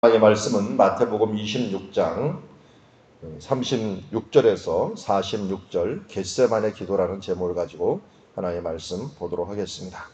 하나님의 말씀은 마태복음 26장 36절에서 46절 겟세마네 기도라는 제목을 가지고 하나님의 말씀 보도록 하겠습니다.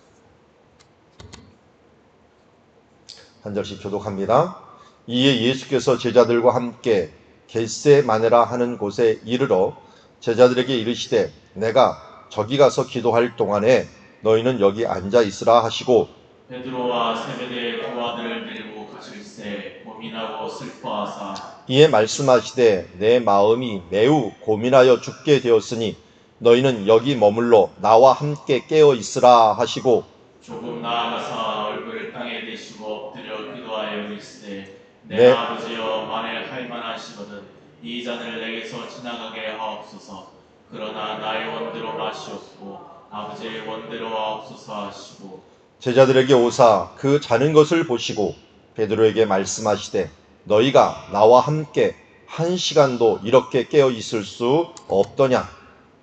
한 절씩 교독합니다. 이에 예수께서 제자들과 함께 겟세마네라 하는 곳에 이르러 제자들에게 이르시되 내가 저기 가서 기도할 동안에 너희는 여기 앉아 있으라 하시고 베드로와 세베대의 두 아들을 데리고 가실새 고민하고 슬퍼하사 이에 말씀하시되 내 마음이 매우 고민하여 죽게 되었으니 너희는 여기 머물러 나와 함께 깨어 있으라 하시고 조금 나아가사 얼굴을 땅에 대시고 엎드려 기도하여 이르시되 내 네. 아버지여 만일 할만하시거든 이 잔을 내게서 지나가게 하옵소서. 그러나 나의 원대로 마시옵고 아버지의 원대로 하옵소서 하시고 제자들에게 오사 그 자는 것을 보시고 베드로에게 말씀하시되 너희가 나와 함께 한 시간도 이렇게 깨어 있을 수 없더냐.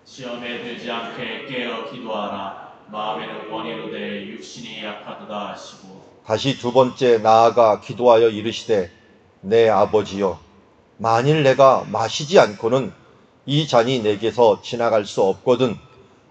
시험에 들지 않게 깨어 기도하라. 마음에는 원이로되 육신이 약하도다 하시고 다시 두 번째 나아가 기도하여 이르시되 내 아버지여 만일 내가 마시지 않고는 이 잔이 내게서 지나갈 수 없거든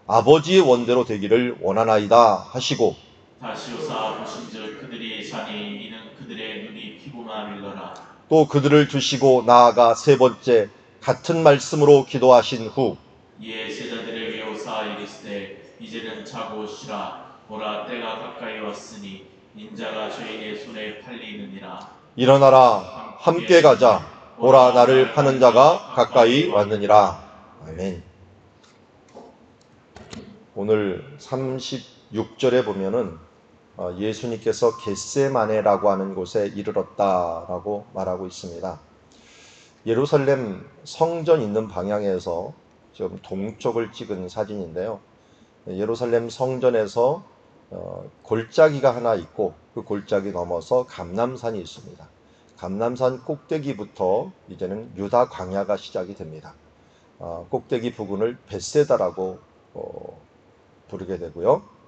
아버지의 원대로 되기를 원하나이다 하시고 다시 오사 보신즉 그들이 자니 이는 그들의 눈이 피고만 일러라. 또 그들을 두시고 나아가 세 번째 같은 말씀으로 기도하신 후 이에 제자들에게 오사 이르시되 이제는 자고 쉬라. 보라 때가 가까이 왔으니 인자가 죄인의 손에 팔리느니라. 일어나라 함께 가자 보라 나를 파는 자가 가까이 왔느니라. 아멘. 오늘 36절에 보면은 예수님께서 겟세마네라고 하는 곳에 이르렀다라고 말하고 있습니다. 예루살렘 성전 있는 방향에서 지금 동쪽을 찍은 사진인데요. 예루살렘 성전에서 골짜기가 하나 있고 그 골짜기 넘어서 감람산이 있습니다. 감람산 꼭대기부터 이제는 유다 광야가 시작이 됩니다. 꼭대기 부근을 벳세다라고 부르게 되고요.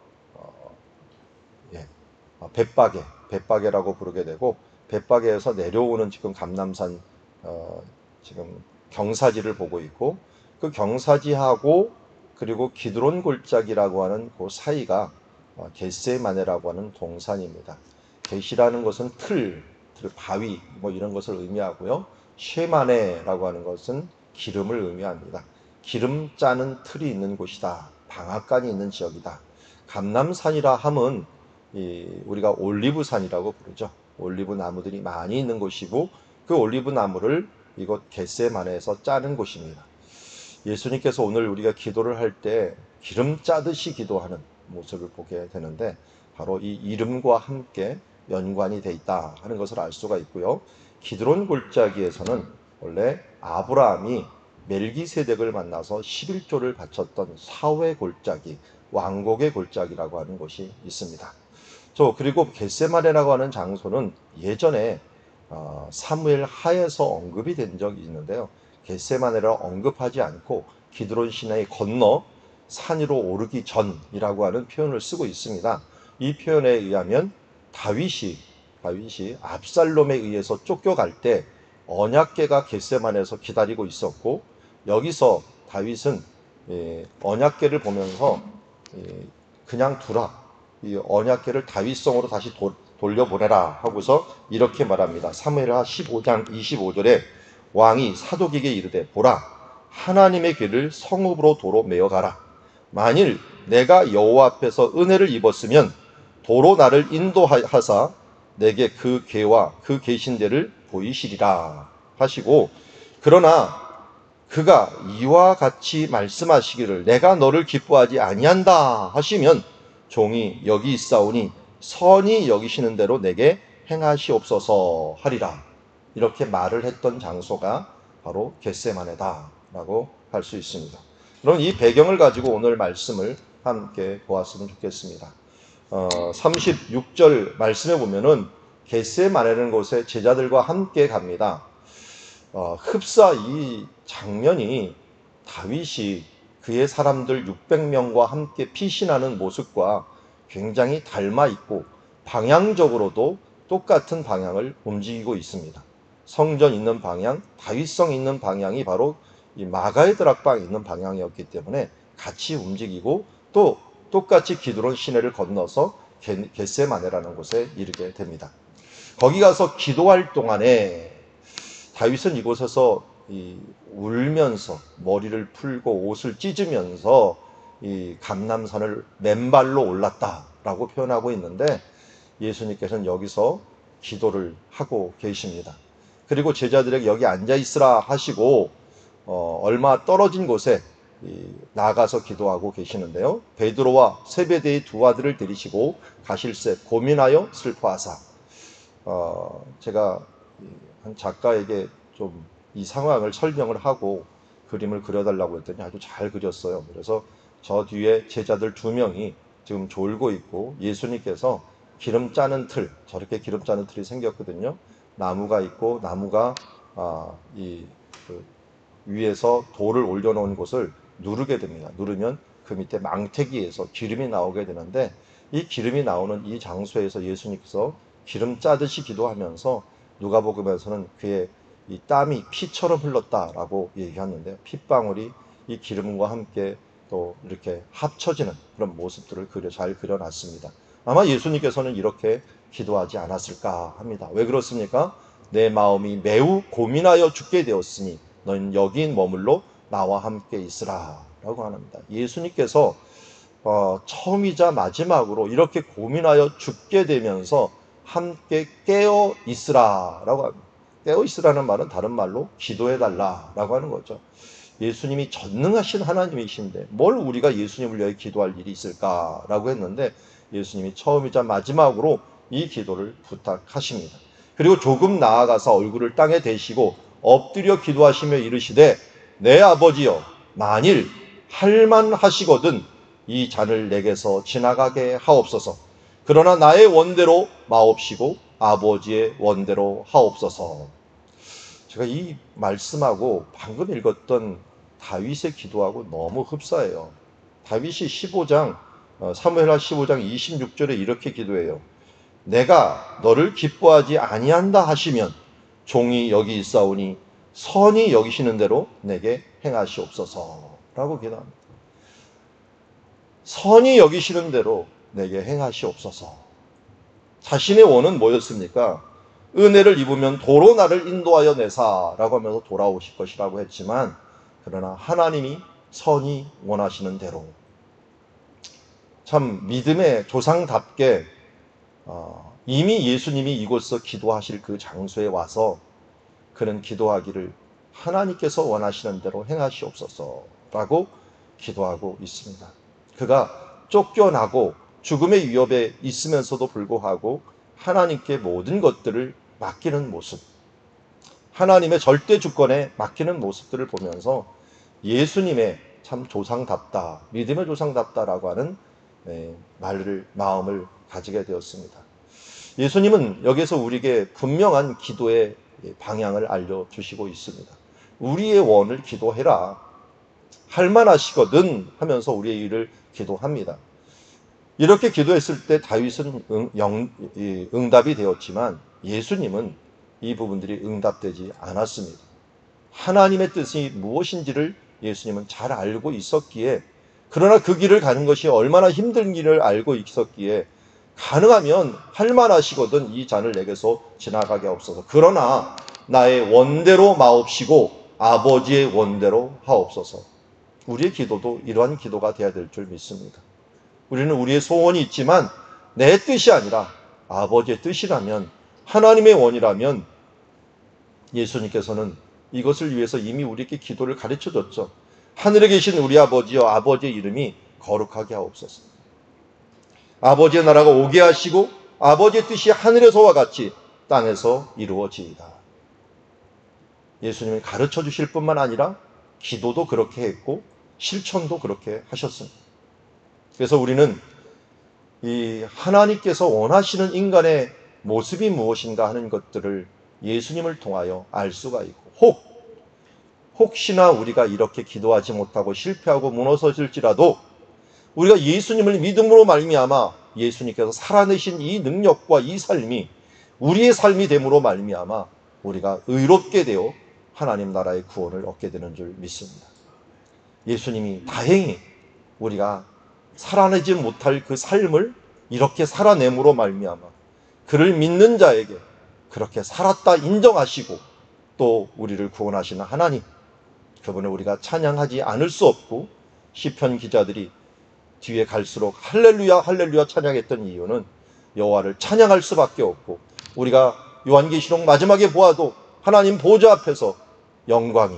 벳바게라고 부르게 되고 벳바게에서 내려오는 지금 감람산 지금 경사지를 보고 있고 그 경사지하고 그리고 기드론 골짜기라고 하는 그 사이가 겟세마네라고 하는 동산입니다. 겟이라는 것은 틀, 바위 뭐 이런 것을 의미하고요. 쉐마네라고 하는 것은 기름을 의미합니다. 기름 짜는 틀이 있는 곳이다. 방앗간이 있는 지역이다. 감람산이라 함은 우리가 올리브산이라고 부르죠. 올리브 나무들이 많이 있는 곳이고 그 올리브 나무를 이곳 겟세마네에서 짜는 곳입니다. 예수님께서 오늘 우리가 기도를 할 때 기름 짜듯이 기도하는 모습을 보게 되는데 바로 이 이름과 함께 연관이 돼 있다 하는 것을 알 수가 있고요. 기드론 골짜기에서는 원래 아브라함이 멜기세덱을 만나서 11조를 바쳤던 사회 골짜기, 왕곡의 골짜기라고 하는 곳이 있습니다. 그리고 겟세마네라고 하는 장소는 예전에 사무엘 하에서 언급이 된 적이 있는데요. 겟세마네를 언급하지 않고 기드론 시내에 건너 산 위로 오르기 전이라고 하는 표현을 쓰고 있습니다. 이 표현에 의하면 다윗이 압살롬에 의해서 쫓겨갈 때 언약궤가 겟세마네에서 기다리고 있었고 여기서 다윗은 언약궤를 보면서 그냥 두라. 이 언약궤를 다윗성으로 다시 돌려보내라 하고서 이렇게 말합니다. 사무엘하 15장 25절에 왕이 사독에게 이르되 보라 하나님의 궤를 성읍으로 도로 메어가라. 만일 내가 여호와 앞에서 은혜를 입었으면 도로 나를 인도하사 내게 그 궤와 그 계신 데를 보이시리라 하시고 그러나 그가 이와 같이 말씀하시기를 내가 너를 기뻐하지 아니한다 하시면 종이 여기 있사오니 선히 여기시는 대로 내게 행하시옵소서 하리라. 이렇게 말을 했던 장소가 바로 겟세마네다라고 할 수 있습니다. 그럼 이 배경을 가지고 오늘 말씀을 함께 보았으면 좋겠습니다. 36절 말씀에 보면은 겟세마네라는 곳에 제자들과 함께 갑니다. 흡사 이 장면이 다윗이 그의 사람들 600명과 함께 피신하는 모습과 굉장히 닮아 있고 방향적으로도 똑같은 방향을 움직이고 있습니다. 성전 있는 방향, 다윗성 있는 방향이 바로 이 마가의 드락방 있는 방향이었기 때문에 같이 움직이고 또 똑같이 기드론 시내를 건너서 겟세마네라는 곳에 이르게 됩니다. 거기 가서 기도할 동안에 다윗은 이곳에서 울면서 머리를 풀고 옷을 찢으면서 이 감람산을 맨발로 올랐다라고 표현하고 있는데 예수님께서는 여기서 기도를 하고 계십니다. 그리고 제자들에게 여기 앉아 있으라 하시고 얼마 떨어진 곳에 나가서 기도하고 계시는데요. 베드로와 세베대의 두 아들을 데리시고 가실새 고민하여 슬퍼하사. 제가 한 작가에게 좀 이 상황을 설명을 하고 그림을 그려달라고 했더니 아주 잘 그렸어요. 그래서 저 뒤에 제자들 두 명이 지금 졸고 있고 예수님께서 기름 짜는 틀, 저렇게 기름 짜는 틀이 생겼거든요. 나무가 있고 나무가 위에서 돌을 올려놓은 곳을 누르게 됩니다. 누르면 그 밑에 망태기에서 기름이 나오게 되는데 이 기름이 나오는 이 장소에서 예수님께서 기름 짜듯이 기도하면서 누가복음에서는 그의 이 땀이 피처럼 흘렀다라고 얘기하는데요. 핏방울이 이 기름과 함께 또 이렇게 합쳐지는 그런 모습들을 잘 그려놨습니다. 아마 예수님께서는 이렇게 기도하지 않았을까 합니다. 왜 그렇습니까? 내 마음이 매우 고민하여 죽게 되었으니 너는 여기 머물러 나와 함께 있으라 라고 합니다. 예수님께서 처음이자 마지막으로 이렇게 고민하여 죽게 되면서 함께 깨어 있으라 라고 합니다. 깨어 있으라는 말은 다른 말로 기도해 달라 라고 하는 거죠. 예수님이 전능하신 하나님이신데 뭘 우리가 예수님을 위해 기도할 일이 있을까 라고 했는데 예수님이 처음이자 마지막으로 이 기도를 부탁하십니다. 그리고 조금 나아가서 얼굴을 땅에 대시고 엎드려 기도하시며 이르시되 내 아버지여 만일 할만하시거든 이 잔을 내게서 지나가게 하옵소서. 그러나 나의 원대로 마옵시고 아버지의 원대로 하옵소서. 제가 이 말씀하고 방금 읽었던 다윗의 기도하고 너무 흡사해요. 다윗이 사무엘하 15장 26절에 이렇게 기도해요. 내가 너를 기뻐하지 아니한다 하시면 종이 여기 있사오니 선히 여기시는 대로 내게 행하시옵소서 라고 기도합니다. 선히 여기시는 대로 내게 행하시옵소서. 자신의 원은 뭐였습니까? 은혜를 입으면 도로 나를 인도하여 내사라고 하면서 돌아오실 것이라고 했지만 그러나 하나님이 선히 원하시는 대로 참 믿음의 조상답게 이미 예수님이 이곳에서 기도하실 그 장소에 와서 그는 기도하기를 하나님께서 원하시는 대로 행하시옵소서라고 기도하고 있습니다. 그가 쫓겨나고 죽음의 위협에 있으면서도 불구하고 하나님께 모든 것들을 맡기는 모습, 하나님의 절대 주권에 맡기는 모습들을 보면서 예수님의 참 조상답다, 믿음의 조상답다라고 하는 마음을 가지게 되었습니다. 예수님은 여기서 우리에게 분명한 기도의 방향을 알려주시고 있습니다. 우리의 원을 기도해라. 할만하시거든 하면서 우리의 일을 기도합니다. 이렇게 기도했을 때 다윗은 응답이 되었지만 예수님은 이 부분들이 응답되지 않았습니다. 하나님의 뜻이 무엇인지를 예수님은 잘 알고 있었기에 그러나 그 길을 가는 것이 얼마나 힘든 길을 알고 있었기에 가능하면 할만하시거든 이 잔을 내게서 지나가게 하옵소서. 그러나 나의 원대로 마옵시고 아버지의 원대로 하옵소서. 우리의 기도도 이러한 기도가 되어야 될 줄 믿습니다. 우리는 우리의 소원이 있지만 내 뜻이 아니라 아버지의 뜻이라면 하나님의 원이라면 예수님께서는 이것을 위해서 이미 우리에게 기도를 가르쳐줬죠. 하늘에 계신 우리 아버지여 아버지의 이름이 거룩하게 하옵소서. 아버지의 나라가 오게 하시고 아버지의 뜻이 하늘에서와 같이 땅에서 이루어지이다. 예수님이 가르쳐 주실 뿐만 아니라 기도도 그렇게 했고 실천도 그렇게 하셨습니다. 그래서 우리는 이 하나님께서 원하시는 인간의 모습이 무엇인가 하는 것들을 예수님을 통하여 알 수가 있고 혹시나 우리가 이렇게 기도하지 못하고 실패하고 무너져질지라도 우리가 예수님을 믿음으로 말미암아 예수님께서 살아내신 이 능력과 이 삶이 우리의 삶이 됨으로 말미암아 우리가 의롭게 되어 하나님 나라의 구원을 얻게 되는 줄 믿습니다. 예수님이 다행히 우리가 살아내지 못할 그 삶을 이렇게 살아냄으로 말미암아 그를 믿는 자에게 그렇게 살았다 인정하시고 또 우리를 구원하시는 하나님, 그분을 우리가 찬양하지 않을 수 없고, 시편 기자들이 뒤에 갈수록 할렐루야 할렐루야 찬양했던 이유는 여호와를 찬양할 수밖에 없고, 우리가 요한계시록 마지막에 보아도 하나님 보좌 앞에서 영광이,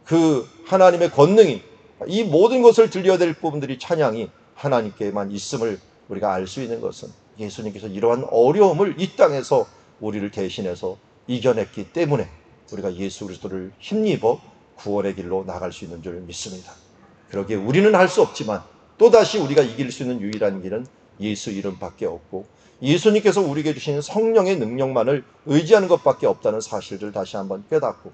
그 하나님의 권능이, 이 모든 것을 들려야 될 부분들이 찬양이 하나님께만 있음을 우리가 알 수 있는 것은 예수님께서 이러한 어려움을 이 땅에서 우리를 대신해서 이겨냈기 때문에 우리가 예수 그리스도를 힘입어 구원의 길로 나갈 수 있는 줄 믿습니다. 그러기에 우리는 할 수 없지만 또다시 우리가 이길 수 있는 유일한 길은 예수 이름밖에 없고, 예수님께서 우리에게 주신 성령의 능력만을 의지하는 것밖에 없다는 사실을 다시 한번 깨닫고,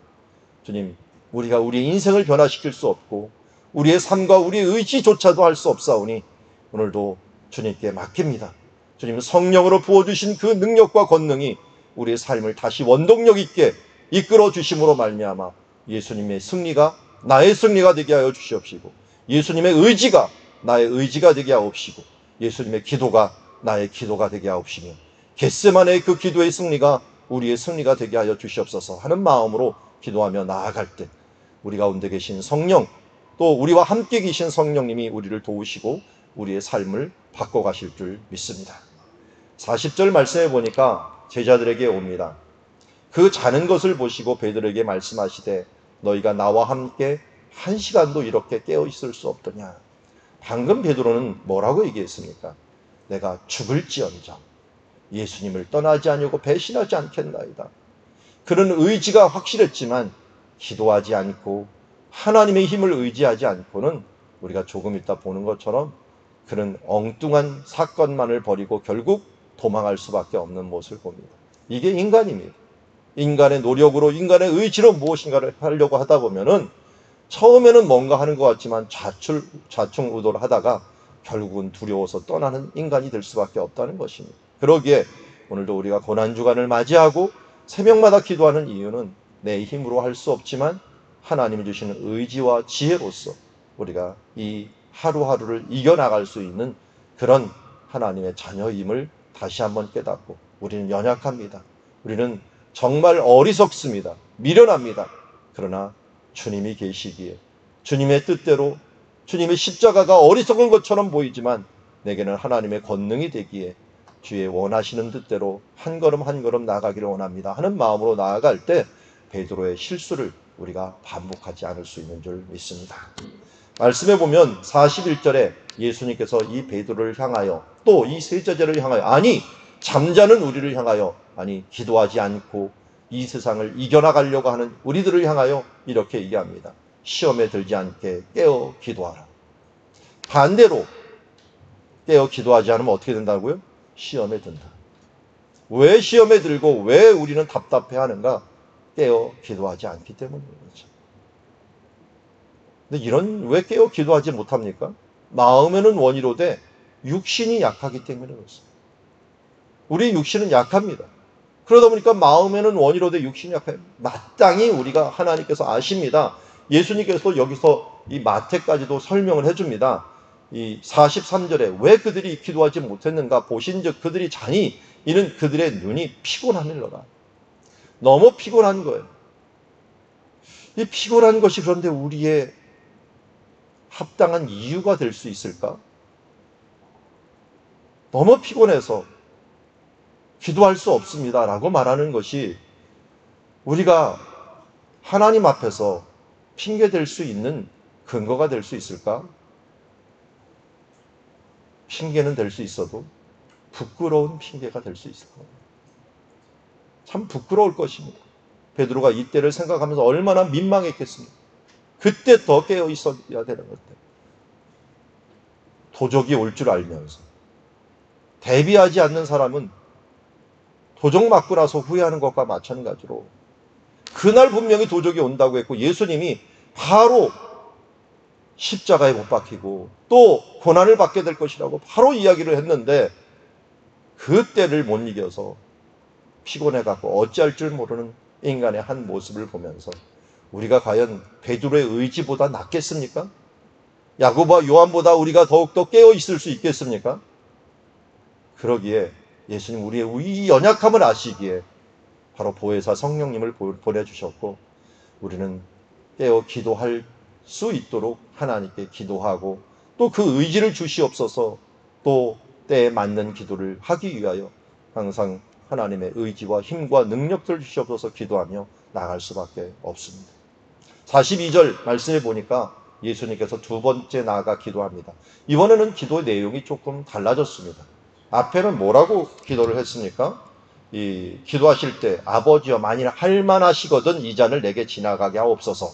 주님, 우리가 우리의 인생을 변화시킬 수 없고 우리의 삶과 우리의 의지조차도 할 수 없사오니 오늘도 주님께 맡깁니다. 주님, 성령으로 부어주신 그 능력과 권능이 우리의 삶을 다시 원동력 있게 이끌어 주심으로 말미암아 예수님의 승리가 나의 승리가 되게 하여 주시옵시고, 예수님의 의지가 나의 의지가 되게 하옵시고, 예수님의 기도가 나의 기도가 되게 하옵시며, 겟세마네의 그 기도의 승리가 우리의 승리가 되게 하여 주시옵소서 하는 마음으로 기도하며 나아갈 때 우리 가운데 계신 성령, 또 우리와 함께 계신 성령님이 우리를 도우시고 우리의 삶을 바꿔가실 줄 믿습니다. 40절 말씀해 보니까 제자들에게 옵니다. 그 자는 것을 보시고 베드로에게 말씀하시되 너희가 나와 함께 1시간도 이렇게 깨어 있을 수 없더냐. 방금 베드로는 뭐라고 얘기했습니까? 내가 죽을지언정 예수님을 떠나지 아니하고 배신하지 않겠나이다. 그런 의지가 확실했지만 기도하지 않고 하나님의 힘을 의지하지 않고는 우리가 조금 이따 보는 것처럼 그런 엉뚱한 사건만을 벌이고 결국 도망할 수밖에 없는 모습을 봅니다. 이게 인간입니다. 인간의 노력으로, 인간의 의지로 무엇인가를 하려고 하다 보면은 처음에는 뭔가 하는 것 같지만 좌충우돌 하다가 결국은 두려워서 떠나는 인간이 될 수밖에 없다는 것입니다. 그러기에 오늘도 우리가 고난주간을 맞이하고 새벽마다 기도하는 이유는 내 힘으로 할 수 없지만 하나님이 주시는 의지와 지혜로서 우리가 이 하루하루를 이겨나갈 수 있는 그런 하나님의 자녀임을 다시 한번 깨닫고, 우리는 연약합니다. 우리는 정말 어리석습니다. 미련합니다. 그러나 주님이 계시기에 주님의 뜻대로, 주님의 십자가가 어리석은 것처럼 보이지만 내게는 하나님의 권능이 되기에 주의 원하시는 뜻대로 한 걸음 한 걸음 나아가기를 원합니다 하는 마음으로 나아갈 때 베드로의 실수를 우리가 반복하지 않을 수 있는 줄 믿습니다. 말씀해 보면 41절에 예수님께서 이 베드로를 향하여, 또 이 세 제자를 향하여, 아니 잠자는 우리를 향하여, 아니 기도하지 않고 이 세상을 이겨나가려고 하는 우리들을 향하여 이렇게 얘기합니다. 시험에 들지 않게 깨어 기도하라. 반대로 깨어 기도하지 않으면 어떻게 된다고요? 시험에 든다. 왜 시험에 들고 왜 우리는 답답해하는가? 깨어 기도하지 않기 때문이죠. 근데 왜 깨어 기도하지 못합니까? 마음에는 원이로되 육신이 약하기 때문에 그렇습니다. 우리 육신은 약합니다. 그러다 보니까 마음에는 원이로되 육신이 약해요. 마땅히 우리가 하나님께서 아십니다. 예수님께서 여기서 이 마태까지도 설명을 해줍니다. 이 43절에 왜 그들이 기도하지 못했는가 보신즉 그들이 자니 이는 그들의 눈이 피곤함일러라. 너무 피곤한 거예요. 이 피곤한 것이 그런데 우리의 합당한 이유가 될 수 있을까? 너무 피곤해서 기도할 수 없습니다 라고 말하는 것이 우리가 하나님 앞에서 핑계 댈 수 있는 근거가 될 수 있을까? 핑계는 될 수 있어도 부끄러운 핑계가 될 수 있을 겁니다. 참 부끄러울 것입니다. 베드로가 이때를 생각하면서 얼마나 민망했겠습니까? 그때 더 깨어 있어야 되는 것 같아요. 도적이 올 줄 알면서 대비하지 않는 사람은 도적 맞고 나서 후회하는 것과 마찬가지로 그날 분명히 도적이 온다고 했고 예수님이 바로 십자가에 못 박히고 또 고난을 받게 될 것이라고 바로 이야기를 했는데 그때를 못 이겨서 피곤해갖고 어찌할 줄 모르는 인간의 한 모습을 보면서 우리가 과연 베드로의 의지보다 낫겠습니까? 야고보와 요한보다 우리가 더욱더 깨어 있을 수 있겠습니까? 그러기에 예수님 우리의 이 연약함을 아시기에 바로 보혜사 성령님을 보내주셨고 우리는 깨어 기도할 수 있도록 하나님께 기도하고 또 그 의지를 주시옵소서. 또 때에 맞는 기도를 하기 위하여 항상 하나님의 의지와 힘과 능력들을 주시옵소서 기도하며 나갈 수밖에 없습니다. 42절 말씀해 보니까 예수님께서 두 번째 나아가 기도합니다. 이번에는 기도의 내용이 조금 달라졌습니다. 앞에는 뭐라고 기도를 했습니까? 이 기도하실 때 아버지여 만일 할만하시거든 이 잔을 내게 지나가게 하옵소서.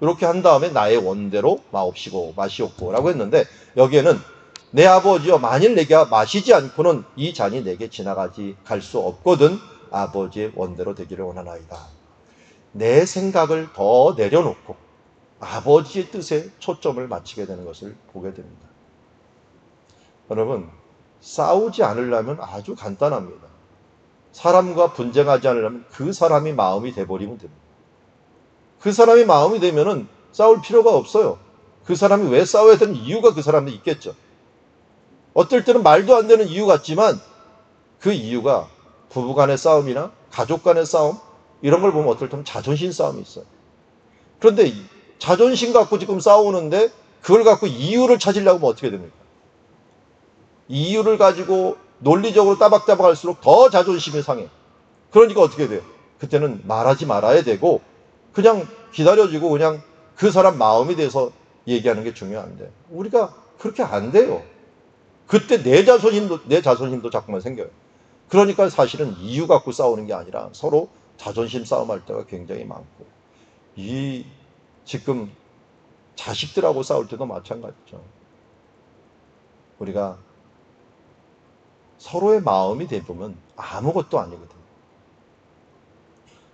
이렇게 한 다음에 나의 원대로 마옵시고 마시옵고 라고 했는데 여기에는 내 아버지여 만일 내가 마시지 않고는 이 잔이 내게 지나가지 갈 수 없거든 아버지의 원대로 되기를 원하나이다. 내 생각을 더 내려놓고 아버지의 뜻에 초점을 맞추게 되는 것을 보게 됩니다. 여러분, 싸우지 않으려면 아주 간단합니다. 사람과 분쟁하지 않으려면 그 사람이 마음이 돼버리면 됩니다. 그 사람이 마음이 되면은 싸울 필요가 없어요. 그 사람이 왜 싸워야 되는 이유가 그 사람도 있겠죠. 어떨 때는 말도 안 되는 이유 같지만 그 이유가 부부 간의 싸움이나 가족 간의 싸움 이런 걸 보면 어떨 때는 자존심 싸움이 있어요. 그런데 자존심 갖고 지금 싸우는데 그걸 갖고 이유를 찾으려고 하면 어떻게 됩니까? 이유를 가지고 논리적으로 따박따박 할수록 더 자존심이 상해. 그러니까 어떻게 돼요? 그때는 말하지 말아야 되고 그냥 기다려주고 그냥 그 사람 마음이 돼서 얘기하는 게 중요한데 우리가 그렇게 안 돼요. 그때 내 자존심도 자꾸만 생겨요. 그러니까 사실은 이유 갖고 싸우는 게 아니라 서로 자존심 싸움할 때가 굉장히 많고 이 지금 자식들하고 싸울 때도 마찬가지죠. 우리가 서로의 마음이 돼보면 아무것도 아니거든요.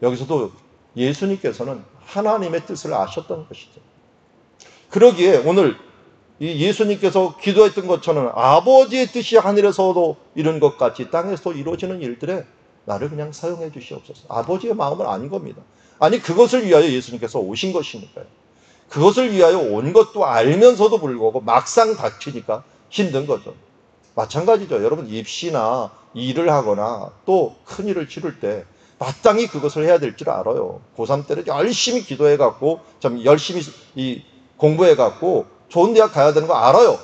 여기서도 예수님께서는 하나님의 뜻을 아셨던 것이죠. 그러기에 오늘 이 예수님께서 기도했던 것처럼 아버지의 뜻이 하늘에서도 이룬 것 같이 땅에서 이루어지는 일들에 나를 그냥 사용해 주시옵소서. 아버지의 마음은 아닌 겁니다. 아니 그것을 위하여 예수님께서 오신 것이니까요. 그것을 위하여 온 것도 알면서도 불구하고 막상 닥치니까 힘든 거죠. 마찬가지죠. 여러분 입시나 일을 하거나 또 큰 일을 치를 때 마땅히 그것을 해야 될 줄 알아요. 고3 때는 열심히 기도해갖고 참 열심히 공부해갖고 좋은 대학 가야 되는 거 알아요.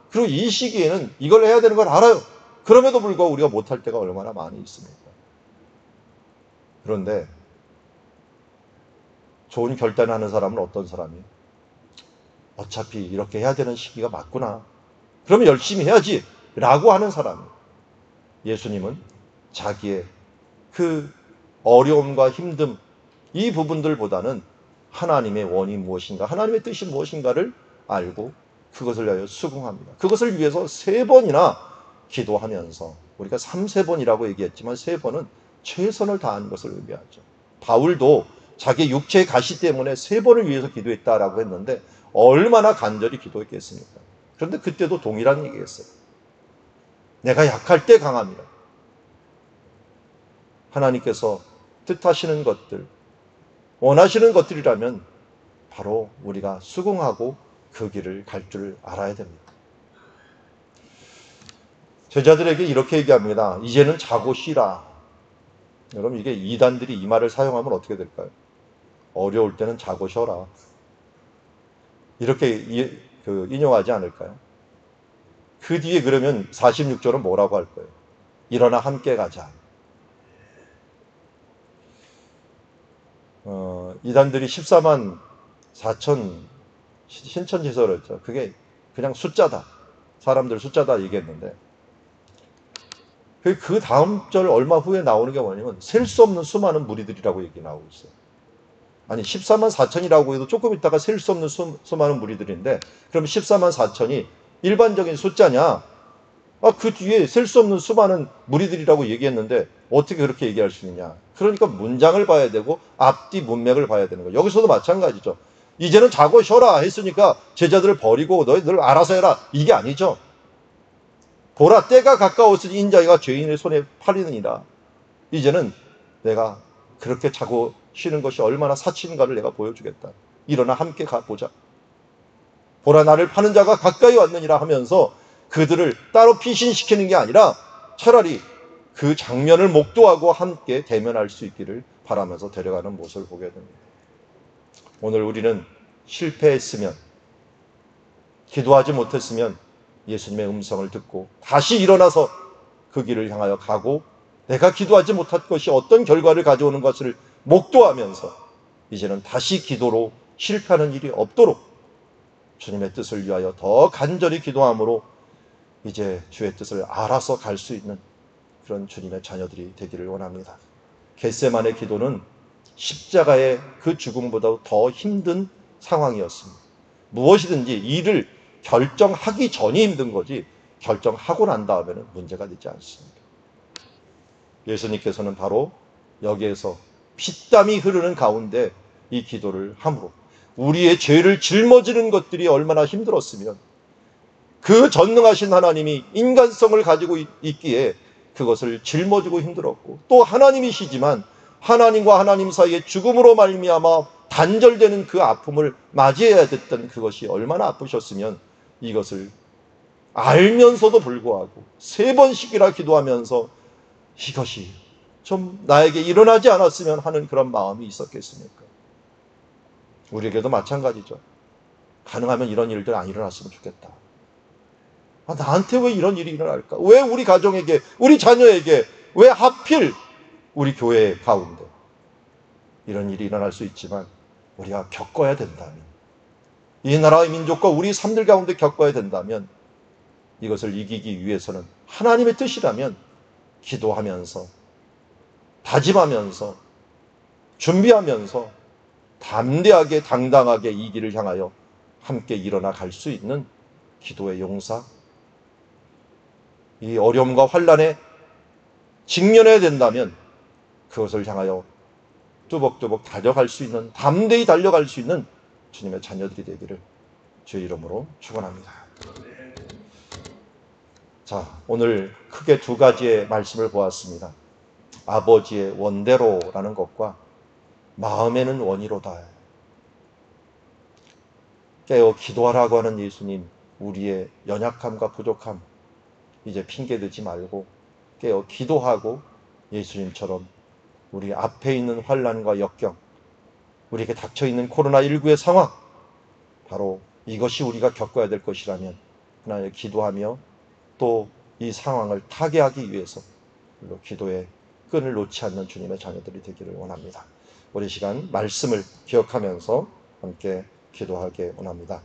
그리고 이 시기에는 이걸 해야 되는 걸 알아요. 그럼에도 불구하고 우리가 못할 때가 얼마나 많이 있습니까? 그런데 좋은 결단을 하는 사람은 어떤 사람이에요? 어차피 이렇게 해야 되는 시기가 맞구나. 그러면 열심히 해야지 라고 하는 사람이에요. 예수님은 자기의 그 어려움과 힘듦 이 부분들보다는 하나님의 원이 무엇인가 하나님의 뜻이 무엇인가를 알고 그것을 위하여 수긍합니다. 그것을 위해서 3번이나 기도하면서 우리가 3세번이라고 얘기했지만 3번은 최선을 다한 것을 의미하죠. 바울도 자기 육체의 가시 때문에 3번을 위해서 기도했다라고 했는데 얼마나 간절히 기도했겠습니까? 그런데 그때도 동일한 얘기했어요. 내가 약할 때 강함이라. 하나님께서 뜻하시는 것들, 원하시는 것들이라면 바로 우리가 수긍하고 그 길을 갈 줄 알아야 됩니다. 제자들에게 이렇게 얘기합니다. 이제는 자고 쉬라. 여러분 이게 이단들이 이 말을 사용하면 어떻게 될까요? 어려울 때는 자고 쉬어라. 이렇게 인용하지 않을까요? 그 뒤에 그러면 46절은 뭐라고 할 거예요? 일어나 함께 가자. 이단들이 14만 4천 신천지서를 했죠. 그게 그냥 숫자다. 사람들 숫자다 얘기했는데 그 다음 절 얼마 후에 나오는 게 뭐냐면 셀 수 없는 수많은 무리들이라고 얘기 나오고 있어요. 아니 14만 4천이라고 해도 조금 있다가 셀 수 없는 수많은 무리들인데 그럼 14만 4천이 일반적인 숫자냐? 그 뒤에 셀 수 없는 수많은 무리들이라고 얘기했는데 어떻게 그렇게 얘기할 수 있냐? 그러니까 문장을 봐야 되고 앞뒤 문맥을 봐야 되는 거예요. 여기서도 마찬가지죠. 이제는 자고 쉬어라 했으니까 제자들을 버리고 너희들 알아서 해라 이게 아니죠. 보라 때가 가까웠으니 인자가 죄인의 손에 팔리느니라. 이제는 내가 그렇게 자고 쉬는 것이 얼마나 사치인가를 내가 보여주겠다. 일어나 함께 가보자. 보라 나를 파는 자가 가까이 왔느니라 하면서 그들을 따로 피신시키는 게 아니라 차라리 그 장면을 목도하고 함께 대면할 수 있기를 바라면서 데려가는 모습을 보게 됩니다. 오늘 우리는 실패했으면, 기도하지 못했으면 예수님의 음성을 듣고 다시 일어나서 그 길을 향하여 가고 내가 기도하지 못한 것이 어떤 결과를 가져오는 것을 목도하면서 이제는 다시 기도로 실패하는 일이 없도록 주님의 뜻을 위하여 더 간절히 기도함으로 이제 주의 뜻을 알아서 갈 수 있는 그런 주님의 자녀들이 되기를 원합니다. 겟세마네 기도는 십자가의 그 죽음보다 더 힘든 상황이었습니다. 무엇이든지 일을 결정하기 전이 힘든 거지 결정하고 난 다음에는 문제가 되지 않습니다. 예수님께서는 바로 여기에서 피땀이 흐르는 가운데 이 기도를 함으로 우리의 죄를 짊어지는 것들이 얼마나 힘들었으면 그 전능하신 하나님이 인간성을 가지고 있기에 그것을 짊어지고 힘들었고 또 하나님이시지만 하나님과 하나님 사이의 죽음으로 말미암아 단절되는 그 아픔을 맞이해야 됐던 그것이 얼마나 아프셨으면 이것을 알면서도 불구하고 3번씩이나 기도하면서 이것이 좀 나에게 일어나지 않았으면 하는 그런 마음이 있었겠습니까? 우리에게도 마찬가지죠. 가능하면 이런 일들 안 일어났으면 좋겠다. 나한테 왜 이런 일이 일어날까? 왜 우리 가정에게, 우리 자녀에게, 왜 하필 우리 교회 가운데 이런 일이 일어날 수 있지만 우리가 겪어야 된다면, 이 나라의 민족과 우리 삶들 가운데 겪어야 된다면 이것을 이기기 위해서는 하나님의 뜻이라면 기도하면서 다짐하면서 준비하면서 담대하게 당당하게 이 길을 향하여 함께 일어나 갈 수 있는 기도의 용사, 이 어려움과 환난에 직면해야 된다면 그것을 향하여 뚜벅뚜벅 달려갈 수 있는, 담대히 달려갈 수 있는 주님의 자녀들이 되기를 주의 이름으로 축원합니다. 자, 오늘 크게 2가지의 말씀을 보았습니다. 아버지의 원대로라는 것과 마음에는 원이로다. 깨어 기도하라고 하는 예수님, 우리의 연약함과 부족함 이제 핑계대지 말고 깨어 기도하고 예수님처럼 우리 앞에 있는 환난과 역경, 우리에게 닥쳐있는 코로나19의 상황, 바로 이것이 우리가 겪어야 될 것이라면 하나님 기도하며 또 이 상황을 타개하기 위해서 기도의 끈을 놓지 않는 주님의 자녀들이 되기를 원합니다. 우리 시간 말씀을 기억하면서 함께 기도하게 원합니다.